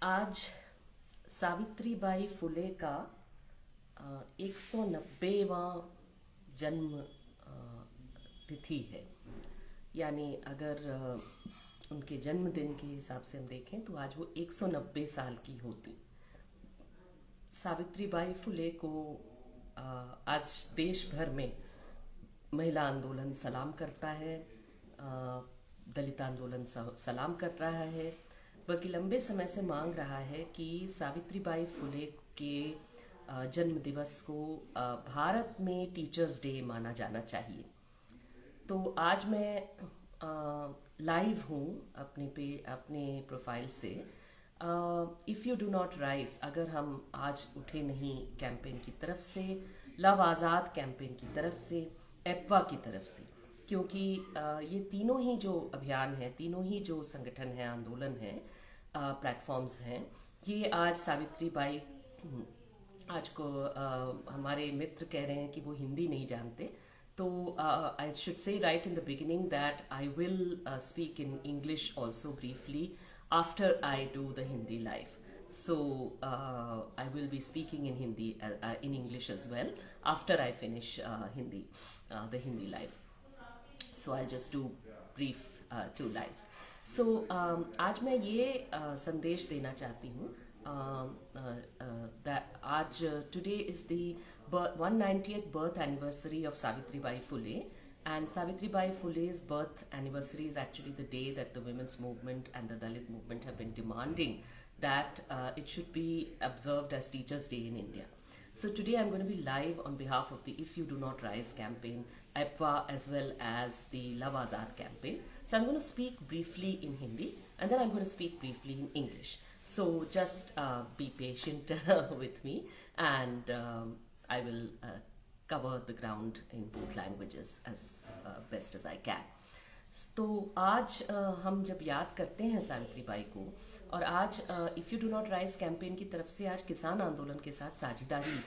आज सावित्रीबाई फुले का 190वां जन्म तिथि है। यानी अगर उनके जन्मदिन के हिसाब से हम देखें तो आज वो 190 साल की होती। सावित्रीबाई फुले को आज देश भर में महिला आंदोलन सलाम करता है, दलित आंदोलन सलाम कर रहा है, बल्कि लंबे समय से मांग रहा है कि सावित्रीबाई फुले के जन्म दिवस को भारत में टीचर्स डे माना जाना चाहिए। तो आज मैं लाइव हूँ अपने प्रोफाइल से। If you do not rise, अगर हम आज उठे नहीं कैंपेन की तरफ से, लव आज़ाद कैंपेन की तरफ से, एप्वा की तरफ से, क्योंकि ये तीनों ही जो अभियान हैं, तीनों ही जो संगठन हैं, आंदोलन हैं, प्लेटफॉर्म्स हैं, ये आज सावित्रीबाई आज को हमारे मित्र कह रहे हैं कि वो हिंदी नहीं जानते, तो I should say right in the beginning that I will speak in English also briefly after I do the Hindi live. So I will be speaking in Hindi, in English as well, after I finish the Hindi live. So I'll just do brief two lives. So आज मैं ये संदेश देना चाहती हूँ that आज today is the 190th birth anniversary of Savitribai Phule. And Savitribai Phule's birth anniversary is actually the day that the women's movement and the Dalit movement have been demanding that it should be observed as Teachers' Day in India. So today I'm going to be live on behalf of the If You Do Not Rise campaign, EPWA, as well as the Love Azad campaign. So I'm going to speak briefly in Hindi and then I'm going to speak briefly in English. So just be patient with me, and I will cover the ground in both languages as best as I can. तो आज हम जब याद करते हैं सावित्रीबाई को, और आज if you do not rise campaign की तरफ से आज किसान आंदोलन के साथ साझेदारी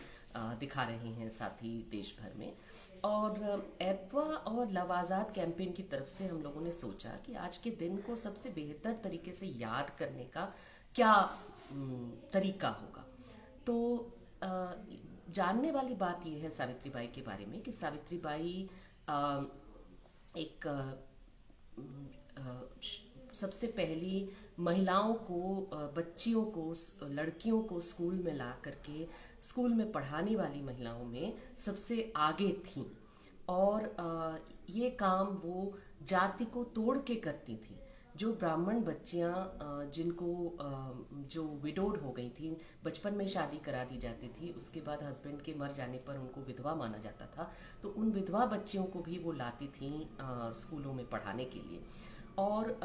दिखा रहे हैं साथी देश भर में, और एप्वा और लव आज़ाद कैंपेन की तरफ से हम लोगों ने सोचा कि आज के दिन को सबसे बेहतर तरीके से याद करने का क्या तरीका होगा। तो जानने वाली बात यह है सावित्रीबाई के बारे में कि सावित्रीबाई एक सबसे पहली महिलाओं को, बच्चियों को, लड़कियों को स्कूल में ला करके स्कूल में पढ़ाने वाली महिलाओं में सबसे आगे थीं, और ये काम वो जाति को तोड़ के करती थी। जो ब्राह्मण बच्चियां जिनको जो विडोड हो गई थी, बचपन में शादी करा दी जाती थी, उसके बाद हस्बैंड के मर जाने पर उनको विधवा माना जाता था, तो उन विधवा बच्चियों को भी वो लाती थी स्कूलों में पढ़ाने के लिए। और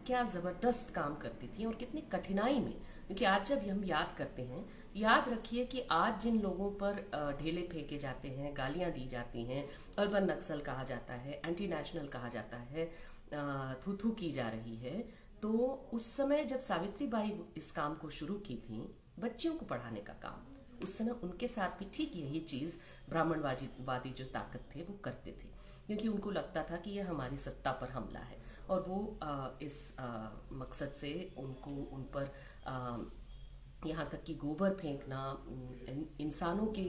क्या ज़बरदस्त काम करती थी और कितनी कठिनाई में, क्योंकि आज जब हम याद करते हैं, याद रखिए कि आज जिन लोगों पर ढेले फेंके जाते हैं, गालियां दी जाती हैं, अर्बन नक्सल कहा जाता है, एंटी नेशनल कहा जाता है, थू थू की जा रही है, तो उस समय जब सावित्रीबाई इस काम को शुरू की थी, बच्चियों को पढ़ाने का काम, उस समय उनके साथ भी ठीक यही चीज़ ब्राह्मणवादी जो ताकत थे वो करते थे, क्योंकि उनको लगता था कि यह हमारी सत्ता पर हमला है, और वो इस मकसद से उनको उन पर यहाँ तक कि गोबर फेंकना, इंसानों के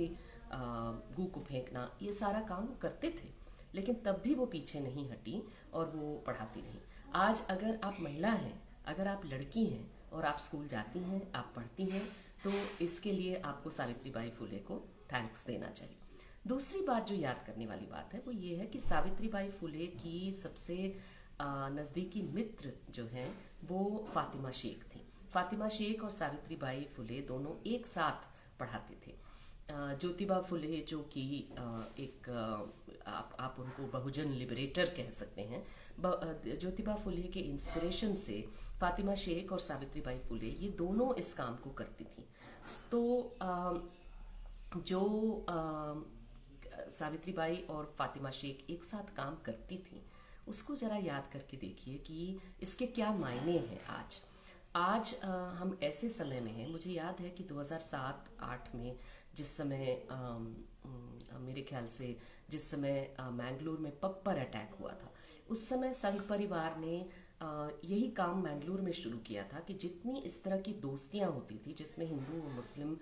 गू को फेंकना, ये सारा काम वो करते थे। लेकिन तब भी वो पीछे नहीं हटी और वो पढ़ाती रही। आज अगर आप महिला हैं, अगर आप लड़की हैं और आप स्कूल जाती हैं, आप पढ़ती हैं, तो इसके लिए आपको सावित्रीबाई फुले को थैंक्स देना चाहिए। दूसरी बात जो याद करने वाली बात है वो ये है कि सावित्रीबाई फुले की सबसे नज़दीकी मित्र जो हैं वो फातिमा शेख थी। फातिमा शेख और सावित्रीबाई फुले दोनों एक साथ पढ़ाते थे। ज्योतिबा फुले जो कि एक आप उनको बहुजन लिबरेटर कह सकते हैं, ज्योतिबा फुले के इंस्पिरेशन से फातिमा शेख और सावित्रीबाई फुले ये दोनों इस काम को करती थी। तो जो सावित्रीबाई और फातिमा शेख एक साथ काम करती थी, उसको ज़रा याद करके देखिए कि इसके क्या मायने हैं। आज हम ऐसे समय में हैं, मुझे याद है कि 2007-8 में जिस समय मेरे ख्याल से जिस समय मैंगलोर में पब पर अटैक हुआ था, उस समय संघ परिवार ने यही काम मैंगलोर में शुरू किया था कि जितनी इस तरह की दोस्तियां होती थी जिसमें हिंदू और मुस्लिम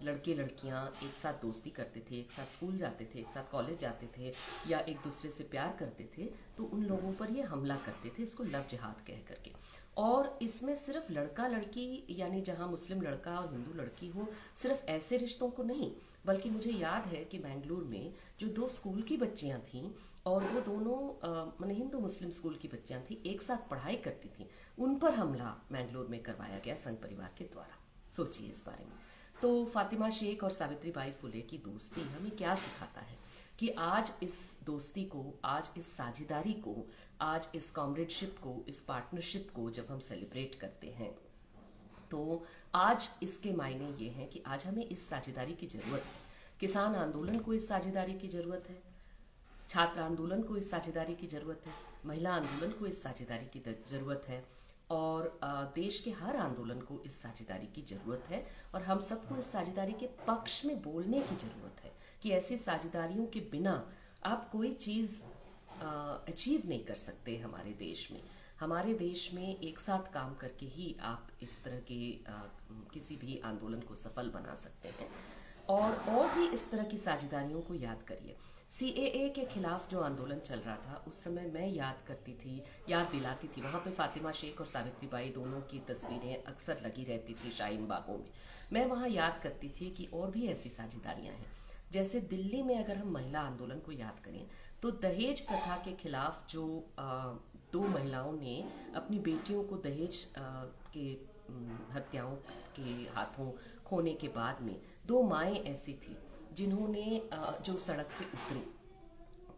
लड़के लड़कियां एक साथ दोस्ती करते थे, एक साथ स्कूल जाते थे, एक साथ कॉलेज जाते थे या एक दूसरे से प्यार करते थे, तो उन लोगों पर ये हमला करते थे, इसको लव जिहाद कह करके। और इसमें सिर्फ लड़का लड़की यानी जहाँ मुस्लिम लड़का और हिंदू लड़की हो, सिर्फ ऐसे रिश्तों को नहीं, बल्कि मुझे याद है कि बेंगलुरु में जो 2 स्कूल की बच्चियां थीं और वो दोनों माने हिंदू मुस्लिम स्कूल की बच्चियां थीं, एक साथ पढ़ाई करती थीं, उन पर हमला बेंगलुरु में करवाया गया संघ परिवार के द्वारा। सोचिए इस बारे में। तो फातिमा शेख और सावित्री बाई फुले की दोस्ती हमें क्या सिखाता है कि आज इस दोस्ती को, आज इस साझेदारी को, आज इस कॉमरेडशिप को, इस पार्टनरशिप को जब हम सेलिब्रेट करते हैं, तो आज इसके मायने ये हैं कि आज हमें इस साझेदारी की ज़रूरत है। किसान आंदोलन को इस साझेदारी की ज़रूरत है, छात्र आंदोलन को इस साझेदारी की ज़रूरत है, महिला आंदोलन को इस साझेदारी की ज़रूरत है, और देश के हर आंदोलन को इस साझेदारी की ज़रूरत है। और हम सबको इस साझेदारी के पक्ष में बोलने की ज़रूरत है कि ऐसी साझेदारियों के बिना आप कोई चीज़ अचीव नहीं कर सकते। हमारे देश में एक साथ काम करके ही आप इस तरह के किसी भी आंदोलन को सफल बना सकते हैं। और भी इस तरह की साझेदारियों को याद करिए। CAA के खिलाफ जो आंदोलन चल रहा था उस समय मैं याद दिलाती थी, वहाँ पे फातिमा शेख और सावित्री बाई दोनों की तस्वीरें अक्सर लगी रहती थी शाहीन बागों में। मैं वहाँ याद करती थी कि और भी ऐसी साझेदारियाँ हैं। जैसे दिल्ली में अगर हम महिला आंदोलन को याद करें तो दहेज प्रथा के खिलाफ जो 2 महिलाओं ने अपनी बेटियों को दहेज के हत्याओं के हाथों खोने के बाद में 2 माएँ ऐसी थी जिन्होंने जो सड़क पे उतरी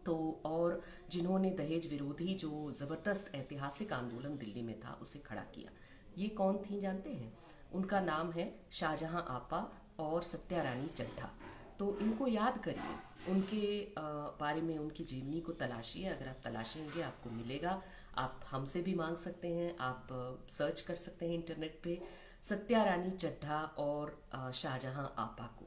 तो, और जिन्होंने दहेज विरोधी जो ज़बरदस्त ऐतिहासिक आंदोलन दिल्ली में था उसे खड़ा किया। ये कौन थी जानते हैं? उनका नाम है शाहजहां आपा और सत्या रानी चड्ढा। तो इनको याद करिए, उनके बारे में उनकी जीवनी को तलाशिए। अगर आप तलाशेंगे आपको मिलेगा। आप हमसे भी मांग सकते हैं, आप सर्च कर सकते हैं इंटरनेट पे सत्या रानी चड्ढा और शाहजहां आपा को।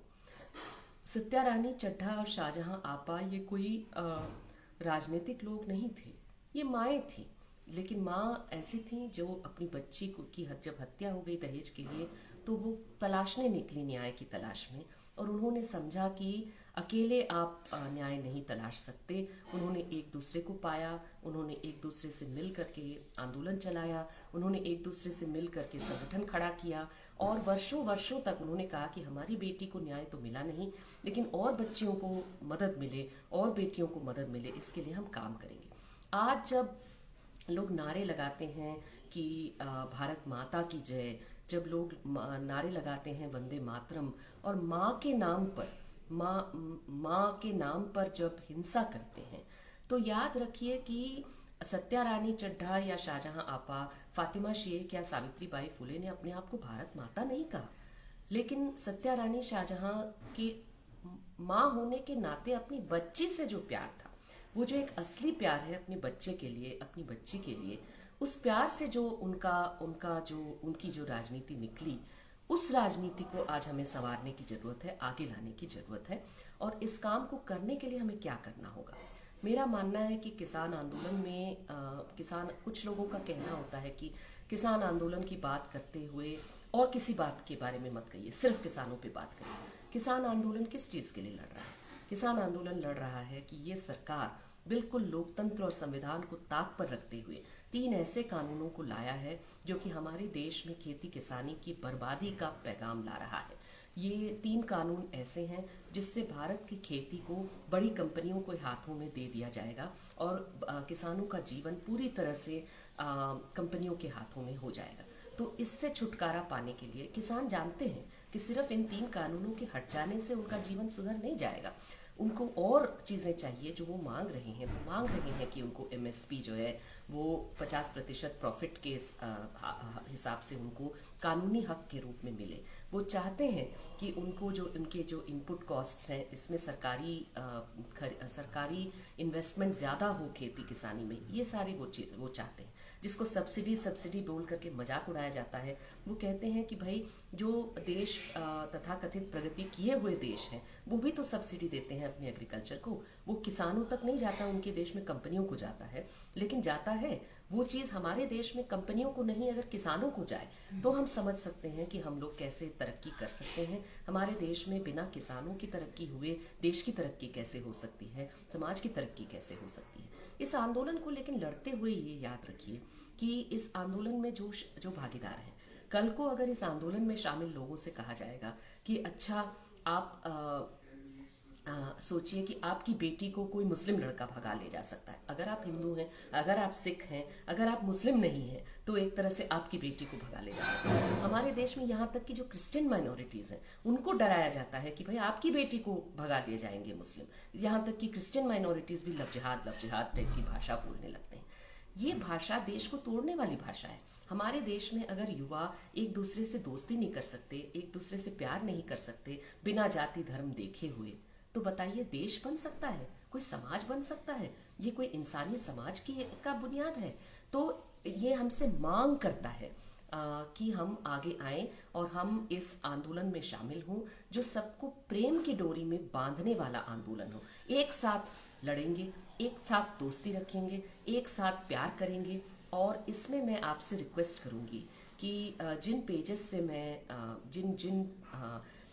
सत्या रानी चड्ढा और शाहजहां आपा ये कोई राजनीतिक लोग नहीं थे, ये माएँ थीं। लेकिन माँ ऐसी थीं जो अपनी बच्ची की जब हत्या हो गई दहेज के लिए तो वो तलाशने निकली न्याय की तलाश में, और उन्होंने समझा कि अकेले आप न्याय नहीं तलाश सकते। उन्होंने एक दूसरे को पाया, उन्होंने एक दूसरे से मिल करके आंदोलन चलाया, उन्होंने एक दूसरे से मिल करके संगठन खड़ा किया, और वर्षों वर्षों तक उन्होंने कहा कि हमारी बेटी को न्याय तो मिला नहीं, लेकिन और बच्चियों को मदद मिले और बेटियों को मदद मिले, इसके लिए हम काम करेंगे। आज जब लोग नारे लगाते हैं कि भारत माता की जय, जब लोग नारे लगाते हैं वंदे मातरम, और माँ के नाम पर जब हिंसा करते हैं, तो याद रखिए कि सत्या रानी चड्ढा या शाहजहां आपा, फातिमा शेख या सावित्री बाई फुले ने अपने आप को भारत माता नहीं कहा, लेकिन सत्या रानी शाहजहां के माँ होने के नाते अपनी बच्ची से जो प्यार था, वो जो एक असली प्यार है अपने बच्चे के लिए, अपनी बच्ची के लिए, उस प्यार से जो उनकी जो राजनीति निकली, उस राजनीति को आज हमें संवारने की ज़रूरत है, आगे लाने की ज़रूरत है। और इस काम को करने के लिए हमें क्या करना होगा? मेरा मानना है कि किसान आंदोलन में कुछ लोगों का कहना होता है कि किसान आंदोलन की बात करते हुए और किसी बात के बारे में मत कहिए, सिर्फ किसानों पे बात करिए। किसान आंदोलन किस चीज़ के लिए लड़ रहा है? किसान आंदोलन लड़ रहा है कि ये सरकार बिल्कुल लोकतंत्र और संविधान को ताक पर रखते हुए 3 ऐसे कानूनों को लाया है जो कि हमारे देश में खेती किसानी की बर्बादी का पैगाम ला रहा है। ये 3 कानून ऐसे हैं जिससे भारत की खेती को बड़ी कंपनियों के हाथों में दे दिया जाएगा और किसानों का जीवन पूरी तरह से कंपनियों के हाथों में हो जाएगा। तो इससे छुटकारा पाने के लिए किसान जानते हैं कि सिर्फ इन 3 कानूनों के हट जाने से उनका जीवन सुधर नहीं जाएगा। उनको और चीज़ें चाहिए जो वो मांग रहे हैं। वो मांग रहे हैं कि उनको MSP जो है वो 50% प्रॉफिट के हिसाब से उनको कानूनी हक के रूप में मिले। वो चाहते हैं कि उनके जो इनपुट कॉस्ट्स हैं इसमें सरकारी इन्वेस्टमेंट ज़्यादा हो खेती किसानी में, ये सारी वो चाहते हैं। जिसको सब्सिडी सब्सिडी बोल करके मजाक उड़ाया जाता है। वो कहते हैं कि भाई जो देश तथा कथित प्रगति किए हुए देश हैं वो भी तो सब्सिडी देते हैं अपने एग्रीकल्चर को, वो किसानों तक नहीं जाता, उनके देश में कंपनियों को जाता है। लेकिन जाता है वो चीज़ हमारे देश में कंपनियों को नहीं, अगर किसानों को जाए तो हम समझ सकते हैं कि हम लोग कैसे तरक्की कर सकते हैं। हमारे देश में बिना किसानों की तरक्की हुए देश की तरक्की कैसे हो सकती है, समाज की तरक्की कैसे हो सकती है। इस आंदोलन को लेकिन लड़ते हुए ये याद रखिए कि इस आंदोलन में जो भागीदार हैं, कल को अगर इस आंदोलन में शामिल लोगों से कहा जाएगा कि अच्छा आप सोचिए कि आपकी बेटी को कोई मुस्लिम लड़का भगा ले जा सकता है, अगर आप हिंदू हैं, अगर आप सिख हैं, अगर आप मुस्लिम नहीं हैं, तो एक तरह से आपकी बेटी को भगा ले जा सकता है। हमारे देश में यहाँ तक कि जो क्रिश्चियन माइनॉरिटीज़ हैं उनको डराया जाता है कि भाई आपकी बेटी को भगा लिए जाएंगे मुस्लिम। यहाँ तक कि क्रिश्चियन माइनॉरिटीज़ भी लव जिहाद टाइप की भाषा बोलने लगते हैं। ये भाषा देश को तोड़ने वाली भाषा है। हमारे देश में अगर युवा एक दूसरे से दोस्ती नहीं कर सकते, एक दूसरे से प्यार नहीं कर सकते बिना जाति धर्म देखे हुए, तो बताइए देश बन सकता है, कोई समाज बन सकता है? ये कोई इंसानी समाज का बुनियाद है। तो ये हमसे मांग करता है कि हम आगे आएं और हम इस आंदोलन में शामिल हों जो सबको प्रेम की डोरी में बांधने वाला आंदोलन हो। एक साथ लड़ेंगे, एक साथ दोस्ती रखेंगे, एक साथ प्यार करेंगे। और इसमें मैं आपसे रिक्वेस्ट करूंगी कि जिन पेजेस से मैं जिन जिन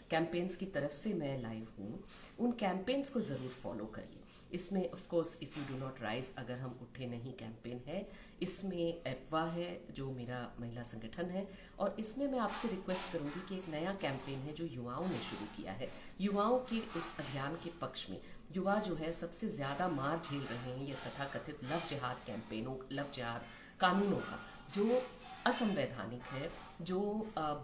कैंपेन्स की तरफ से मैं लाइव हूँ, उन कैंपेन्स को ज़रूर फॉलो करिए। इसमें of course if you do not rise, अगर हम उठे नहीं कैंपेन है, इसमें एपवा है जो मेरा महिला संगठन है, और इसमें मैं आपसे रिक्वेस्ट करूंगी कि एक नया कैंपेन है जो युवाओं ने शुरू किया है। युवाओं के उस अभियान के पक्ष में युवा जो है सबसे ज़्यादा मार झेल रहे हैं ये तथाकथित लव जिहाद कैंपेनों, लव जिहाद कानूनों का, जो असंवैधानिक है, जो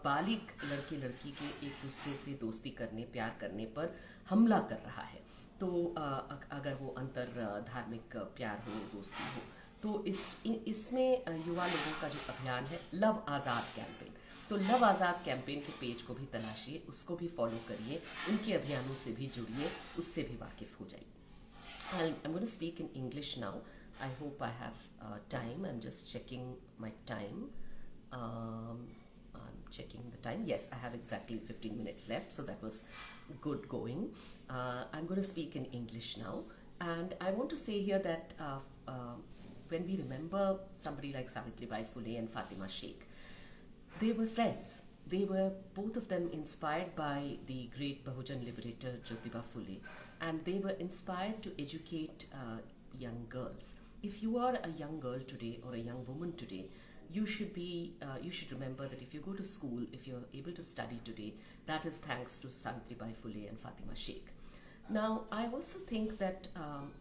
बालिग लड़के लड़की के एक दूसरे से दोस्ती करने, प्यार करने पर हमला कर रहा है। तो अगर वो अंतर धार्मिक प्यार हो, दोस्ती हो, तो इसमें युवा लोगों का जो अभियान है लव आज़ाद कैंपेन, तो लव आज़ाद कैंपेन के पेज को भी तलाशिए, उसको भी फॉलो करिए, उनके अभियानों से भी जुड़िए, उससे भी वाकिफ़ हो जाइए। I'm going to speak in English now. I hope I have time. I'm just checking my time. I'm checking the time. Yes, I have exactly 15 minutes left, so that was good going. I'm going to speak in English now. And I want to say here that when we remember somebody like Savitribai Phule and Fatima Sheikh, they were friends. They were both of them inspired by the great Bahujan liberator Jyotiba Phule, and they were inspired to educate young girls. If you are a young girl today or a young woman today, you should remember that if you go to school, if you're able to study today, that is thanks to Savitribai Phule and Fatima Sheikh. Now, I also think that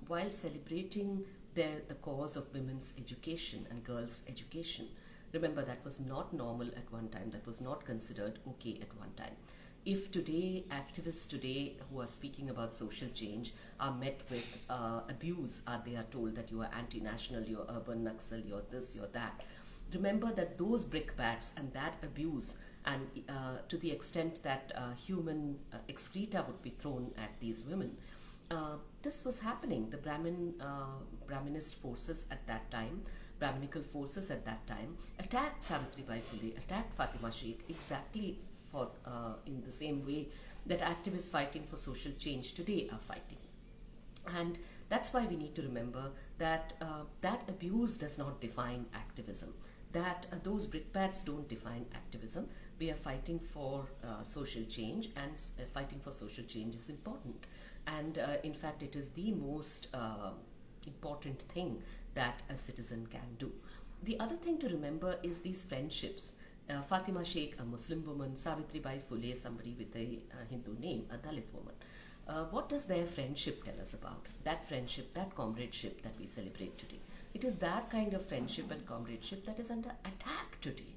while celebrating the cause of women's education and girls' education, remember that was not normal at one time, that was not considered okay at one time. If today, activists today who are speaking about social change are met with abuse, they are told that you are anti-national, you're urban Naxal, you're this, you're that, remember that those brickbats and that abuse, and to the extent that human excreta would be thrown at these women, this was happening. The Brahminist forces at that time, Brahminical forces at that time, attacked Savitribai Phule, attacked Fatima Sheikh exactly in the same way that activists fighting for social change today are fighting. And that's why we need to remember that that abuse does not define activism, that those brickbats don't define activism. We are fighting for social change, and fighting for social change is important. And in fact, it is the most important thing that a citizen can do. The other thing to remember is these friendships. Fatima Sheikh, a Muslim woman, Savitribai Phule, somebody with a Hindu name, a Dalit woman. What does their friendship tell us about? That friendship, that comradeship that we celebrate today. It is that kind of friendship and comradeship that is under attack today.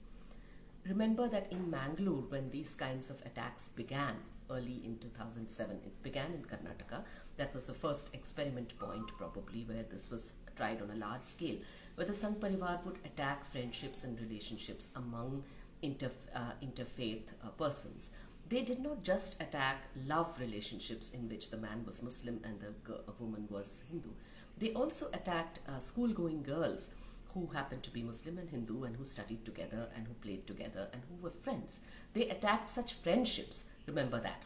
Remember that in Mangalore, when these kinds of attacks began early in 2007, it began in Karnataka. That was the first experiment point probably where this was tried on a large scale, where the Sangh Parivar would attack friendships and relationships among interfaith persons. They did not just attack love relationships in which the man was Muslim and the woman was Hindu. They also attacked school-going girls who happened to be Muslim and Hindu and who studied together and who played together and who were friends. They attacked such friendships, remember that.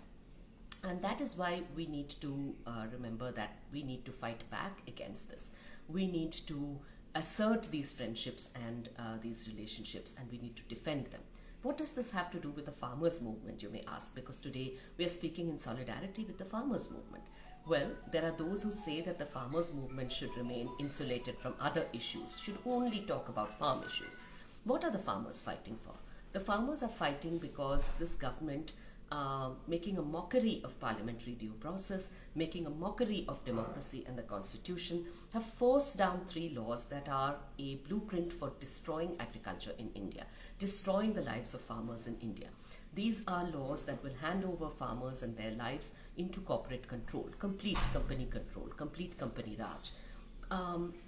And that is why we need to remember that we need to fight back against this. We need to assert these friendships and these relationships, and we need to defend them. What does this have to do with the farmers' movement, you may ask? Because today we are speaking in solidarity with the farmers' movement. Well, there are those who say that the farmers' movement should remain insulated from other issues, should only talk about farm issues. What are the farmers fighting for? The farmers are fighting because this government, making a mockery of parliamentary due process, making a mockery of democracy and the constitution, have forced down 3 laws that are a blueprint for destroying agriculture in India, destroying the lives of farmers in India. These are laws that will hand over farmers and their lives into corporate control, complete company control, complete company raj.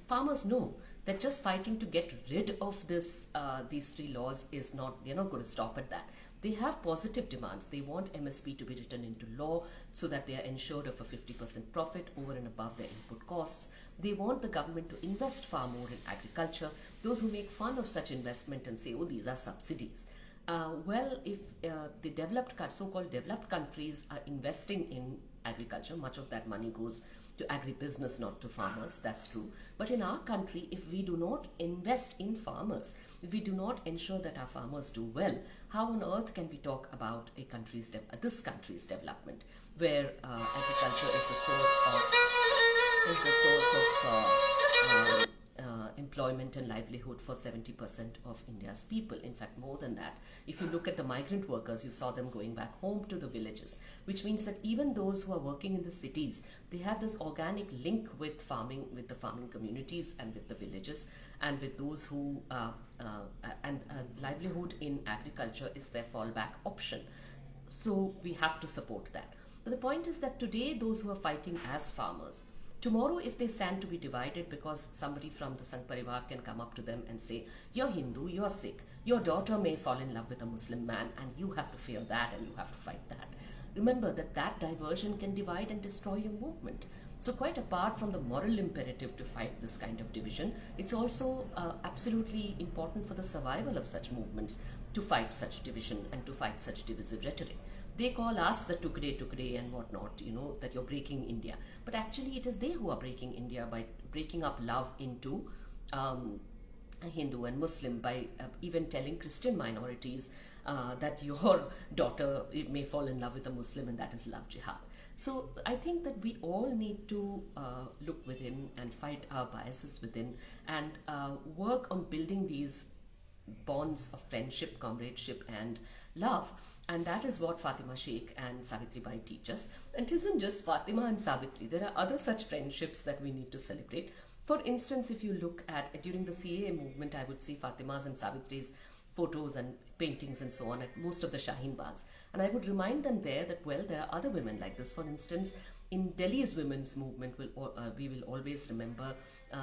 Farmers know that just fighting to get rid of these 3 laws is not, they're not going to stop at that. They have positive demands. They want MSP to be written into law so that they are ensured of a 50% profit over and above their input costs. They want the government to invest far more in agriculture. Those who make fun of such investment and say, oh, these are subsidies. Well, if the so-called developed countries are investing in agriculture, much of that money goes to agribusiness, not to farmers, that's true. But in our country, if we do not invest in farmers, if we do not ensure that our farmers do well, how on earth can we talk about this country's development, where agriculture is the source of employment and livelihood for 70% of India's people. In fact, more than that. If you look at the migrant workers, you saw them going back home to the villages, which means that even those who are working in the cities, they have this organic link with farming, with the farming communities and with the villages, and with those who livelihood in agriculture is their fallback option. So we have to support that. But the point is that today, those who are fighting as farmers, tomorrow, if they stand to be divided because somebody from the Sangh Parivar can come up to them and say, you're Hindu, you're Sikh, your daughter may fall in love with a Muslim man and you have to fear that and you have to fight that. Remember that diversion can divide and destroy your movement. So quite apart from the moral imperative to fight this kind of division, it's also absolutely important for the survival of such movements to fight such division and to fight such divisive rhetoric. They call us the tukde and whatnot, that you're breaking India. But actually it is they who are breaking India by breaking up love into Hindu and Muslim, by even telling Christian minorities that your daughter may fall in love with a Muslim and that is love jihad. So I think that we all need to look within and fight our biases within and work on building these bonds of friendship, comradeship and love. And that is what Fatima Sheikh and Savitri Bai teach us. And it isn't just Fatima and Savitri. There are other such friendships that we need to celebrate. For instance, if you look at during the CAA movement, I would see Fatima's and Savitri's photos and paintings and so on at most of the Shaheen Baghs. And I would remind them there that, well, there are other women like this. For instance, in Delhi's women's movement, we will always remember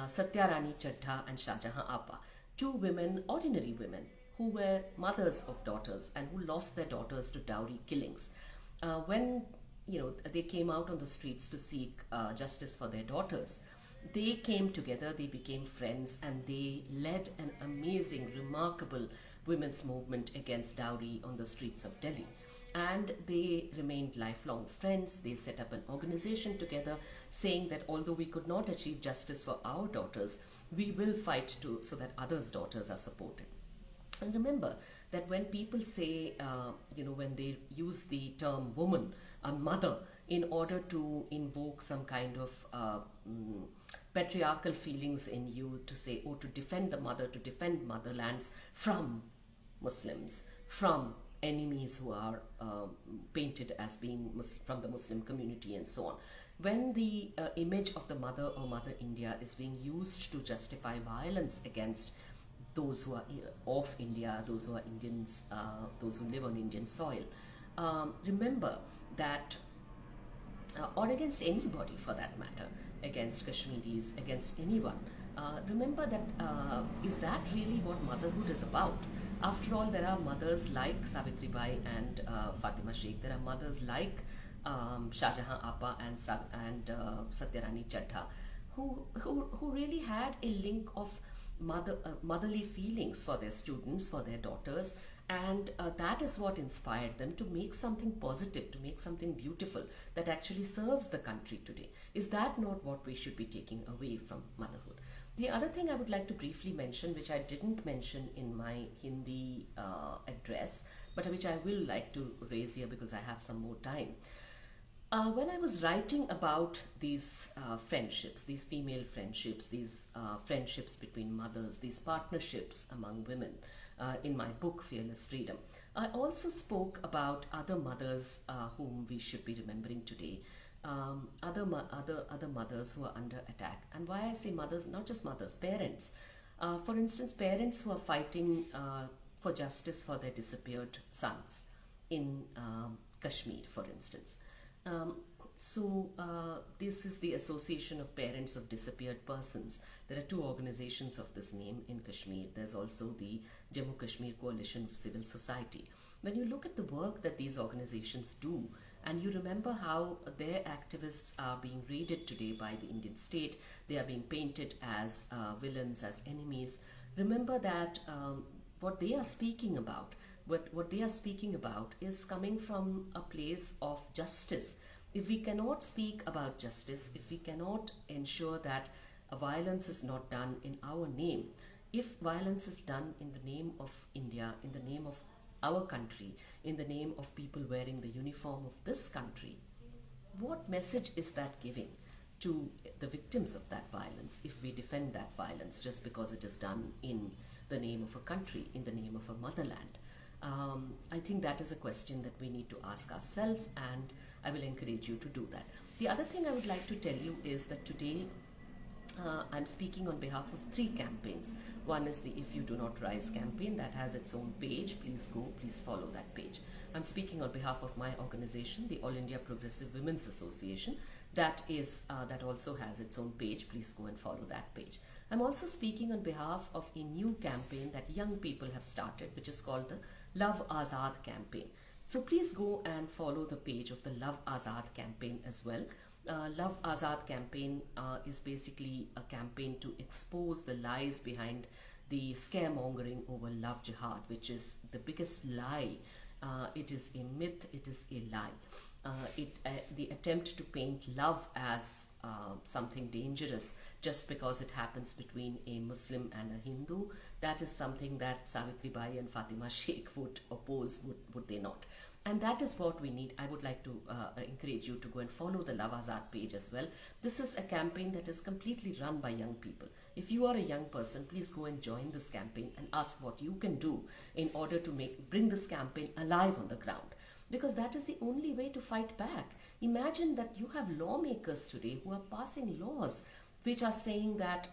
Satya Rani Chadha and Shah Jahan Appa. 2 women, ordinary women, who were mothers of daughters and who lost their daughters to dowry killings. When they came out on the streets to seek justice for their daughters, they came together, they became friends, and they led an amazing, remarkable women's movement against dowry on the streets of Delhi. And they remained lifelong friends. They set up an organization together saying that although we could not achieve justice for our daughters, we will fight so that others' daughters are supported. And remember that when people say, when they use the term woman, a mother, in order to invoke some kind of patriarchal feelings in you, to say, to defend the mother, to defend motherlands from Muslims, from enemies who are painted as being from the Muslim community and so on. When the image of the mother or Mother India is being used to justify violence against those who are of India, those who are Indians, those who live on Indian soil, remember that, or against anybody for that matter, against Kashmiris, against anyone, remember that is that really what motherhood is about? After all, there are mothers like Savitri Bai and Fatima Sheikh. There are mothers like Shah Jahan Appa and Satya Rani Chadha, who really had a link of motherly feelings for their students, for their daughters, and that is what inspired them to make something positive, to make something beautiful that actually serves the country today. Is that not what we should be taking away from motherhood? The other thing I would like to briefly mention, which I didn't mention in my Hindi address, but which I will like to raise here because I have some more time. When I was writing about these friendships, these female friendships, these friendships between mothers, these partnerships among women in my book Fearless Freedom, I also spoke about other mothers whom we should be remembering today, other mothers who are under attack. And why I say mothers, not just mothers, parents. For instance, parents who are fighting for justice for their disappeared sons in Kashmir, for instance. This is the Association of Parents of Disappeared Persons. There are two organizations of this name in Kashmir. There's also the Jammu Kashmir Coalition of Civil Society. When you look at the work that these organizations do, and you remember how their activists are being raided today by the Indian state, they are being painted as villains, as enemies. Remember that what they are speaking about, what they are speaking about is coming from a place of justice. If we cannot speak about justice, if we cannot ensure that violence is not done in our name, if violence is done in the name of India, in the name of our country, in the name of people wearing the uniform of this country, what message is that giving to the victims of that violence if we defend that violence just because it is done in the name of a country, in the name of a motherland? I think that is a question that we need to ask ourselves, and I will encourage you to do that. The other thing I would like to tell you is that today I'm speaking on behalf of 3 campaigns. One is the If You Do Not Rise campaign that has its own page. Please go, please follow that page. I'm speaking on behalf of my organization, the All India Progressive Women's Association. That also has its own page. Please go and follow that page. I'm also speaking on behalf of a new campaign that young people have started, which is called the Love Azad campaign. So please go and follow the page of the Love Azad campaign as well. Love Azad campaign is basically a campaign to expose the lies behind the scaremongering over love jihad, which is the biggest lie. It is a myth, it is a lie. The attempt to paint love as something dangerous just because it happens between a Muslim and a Hindu, that is something that Savitribai and Fatima Sheikh would oppose, would they not? And that is what we need. I would like to encourage you to go and follow the Love Azad page as well. This is a campaign that is completely run by young people. If you are a young person, please go and join this campaign and ask what you can do in order to bring this campaign alive on the ground. Because that is the only way to fight back. Imagine that you have lawmakers today who are passing laws which are saying that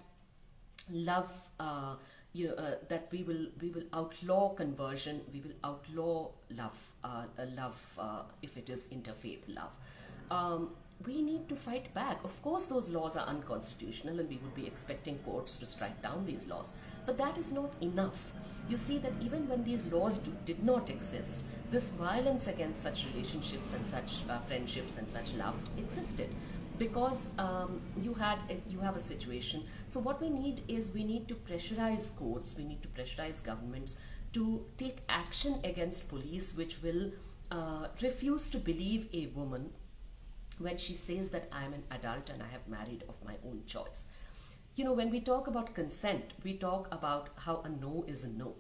love, that we will outlaw conversion, we will outlaw love if it is interfaith love. We need to fight back. Of course, those laws are unconstitutional and we would be expecting courts to strike down these laws. But that is not enough. You see that even when these laws did not exist, this violence against such relationships and such friendships and such love existed. Because you have a situation. So what we need is we need to pressurize courts, we need to pressurize governments to take action against police which will refuse to believe a woman when she says that I am an adult and I have married of my own choice. You know, when we talk about consent, we talk about how a no is a no.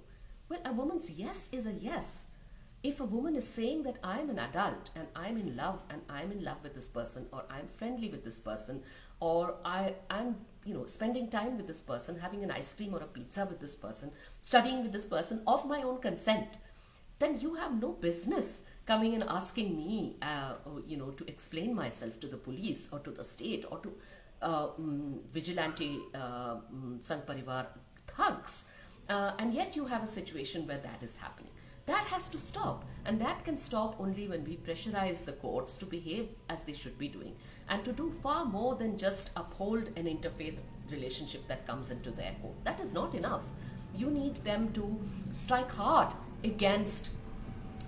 Well, a woman's yes is a yes. If a woman is saying that I'm an adult and I'm in love with this person, or I'm friendly with this person, or I'm spending time with this person, having an ice cream or a pizza with this person, studying with this person of my own consent, then you have no business coming and asking me to explain myself to the police or to the state or to vigilante Sangh Parivar thugs. And yet you have a situation where that is happening. That has to stop, and that can stop only when we pressurize the courts to behave as they should be doing and to do far more than just uphold an interfaith relationship that comes into their court. That is not enough. You need them to strike hard against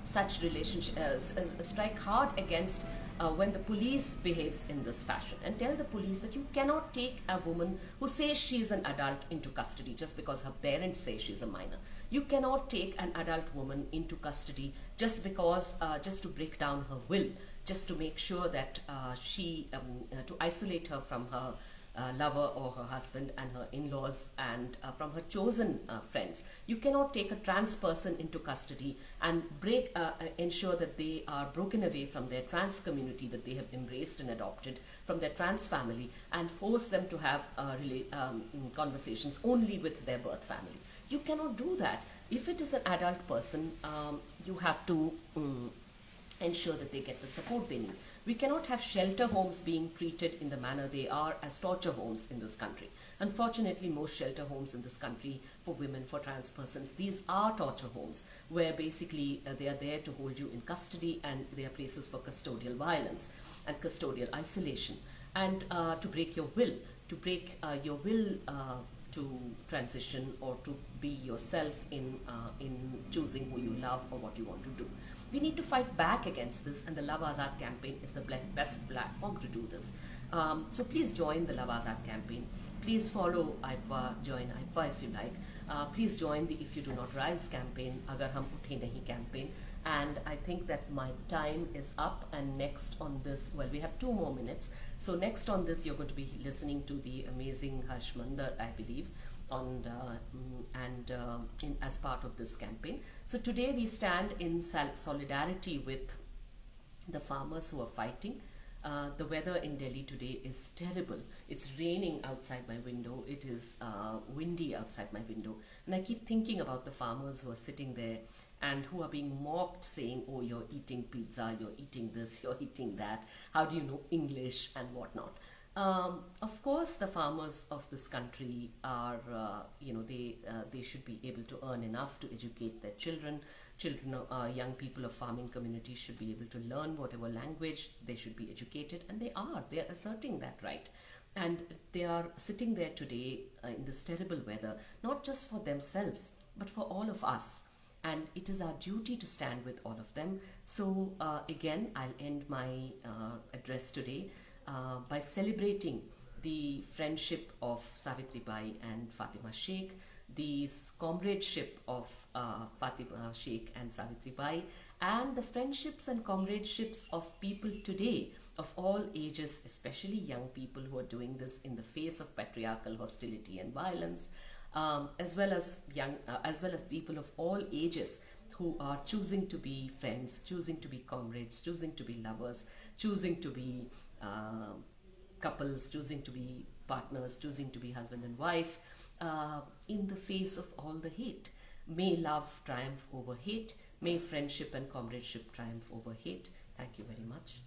such relationships, strike hard against when the police behaves in this fashion, and tell the police that you cannot take a woman who says she's an adult into custody just because her parents say she's a minor. You cannot take an adult woman into custody just because, just to break down her will, just to make sure that to isolate her from her lover or her husband and her in-laws and from her chosen friends. You cannot take a trans person into custody and ensure that they are broken away from their trans community that they have embraced and adopted, from their trans family, and force them to have conversations only with their birth family. You cannot do that. If it is an adult person, you have to ensure that they get the support they need. We cannot have shelter homes being treated in the manner they are as torture homes in this country. Unfortunately, most shelter homes in this country for women, for trans persons, these are torture homes where basically they are there to hold you in custody, and they are places for custodial violence and custodial isolation, and to break your will, to transition or to be yourself in choosing who you love or what you want to do. We need to fight back against this, and the Love Azad campaign is the best platform to do this. So please join the Love Azad campaign. Please follow AIPWA, join AIPWA if you like. Please join the If You Do Not Rise campaign, Agar Hum Uthe Nahi campaign. And I think that my time is up, and next on this, well, we have 2 more minutes. So next on this, you're going to be listening to the amazing Harsh Mandar, I believe, as part of this campaign. So today we stand in solidarity with the farmers who are fighting. The weather in Delhi today is terrible. It's raining outside my window. It is windy outside my window. And I keep thinking about the farmers who are sitting there and who are being mocked, saying, oh, you're eating pizza, you're eating this, you're eating that. How do you know English and whatnot? Of course, the farmers of this country are, they should be able to earn enough to educate their children. Young people of farming communities should be able to learn whatever language. They should be educated, and they are asserting that right. And they are sitting there today in this terrible weather, not just for themselves, but for all of us. And it is our duty to stand with all of them. So again, I'll end my address today by celebrating the friendship of Savitri Bai and Fatima Sheikh, the comradeship of Fatima Sheikh and Savitri Bai, and the friendships and comradeships of people today of all ages, especially young people who are doing this in the face of patriarchal hostility and violence, as well as people of all ages who are choosing to be friends, choosing to be comrades, choosing to be lovers, choosing to be couples, choosing to be partners, choosing to be husband and wife, in the face of all the hate. May love triumph over hate. May friendship and comradeship triumph over hate. Thank you very much.